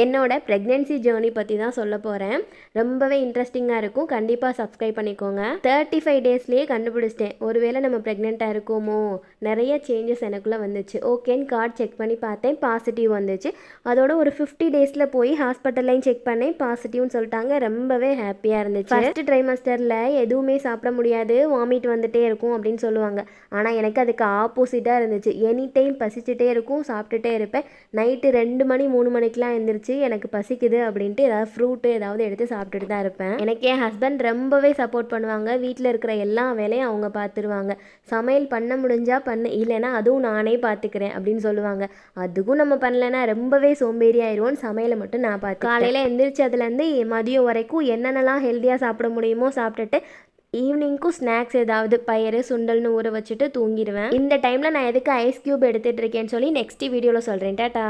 என்னோட pregnancy journey பற்றி தான் சொல்ல போகிறேன். ரொம்பவே இன்ட்ரெஸ்டிங்காக இருக்கும். கண்டிப்பாக சப்ஸ்கிரைப் பண்ணிக்கோங்க. 35 டேஸ்லேயே கண்டுபிடிச்சிட்டேன், ஒருவேளை நம்ம ப்ரெக்னெண்ட்டாக இருக்கோமோ. நிறைய சேஞ்சஸ் எனக்குள்ளே வந்துச்சு. ஓகேன்னு கார்டு செக் பண்ணி பார்த்தேன், பாசிட்டிவ் வந்துச்சு. அதோட ஒரு 50 டேஸில் போய் ஹாஸ்பிட்டல்லையும் செக் பண்ணேன், பாசிட்டிவ்னு சொல்லிட்டாங்க. ரொம்பவே ஹாப்பியாக இருந்துச்சு. ஃபர்ஸ்ட் ட்ரைமஸ்டரில் எதுவுமே சாப்பிட முடியாது, வாமிட் வந்துட்டே இருக்கும் அப்படின்னு சொல்லுவாங்க. ஆனால் எனக்கு அதுக்கு ஆப்போசிட்டாக இருந்துச்சு. எனி டைம் பசிச்சுட்டே இருக்கும், சாப்பிட்டுட்டே இருப்பேன். நைட்டு 2 மணி 3 மணிக்கெலாம் எழுந்திரிச்சு எனக்கு பசிக்குது அப்படின்ட்டு ஏதாவது ஃப்ரூட்டு ஏதாவது எடுத்து சாப்பிட்டுட்டு தான் இருப்பேன். எனக்கு என் ஹஸ்பண்ட் ரொம்பவே சப்போர்ட் பண்ணுவாங்க. வீட்டில் இருக்கிற எல்லா வேலையும் அவங்க பார்த்துருவாங்க. சமையல் பண்ண முடிஞ்சால் பண்ணு, இல்லைன்னா அதுவும் நானே பார்த்துக்கிறேன் அப்படின்னு சொல்லுவாங்க. அதுக்கும் நம்ம பண்ணலைன்னா ரொம்பவே சோம்பேறி ஆயிடுவோம். சமையலை மட்டும் நான் பார்த்து காலையில் எந்திரிச்சதுலேருந்து மதியம் வரைக்கும் என்னென்னலாம் ஹெல்த்தியாக சாப்பிட முடியுமோ சாப்பிட்டுட்டு ஈவினிங்க்கும் ஸ்நாக்ஸ் ஏதாவது பயிறு சுண்டல்னு ஊற வச்சுட்டு தூங்கிடுவேன். இந்த டைமில் நான் எதுக்கு ஐஸ் க்யூப் எடுத்துகிட்டு இருக்கேன்னு சொல்லி நெக்ஸ்ட் வீடியோவில் சொல்கிறேன். டாட்டா.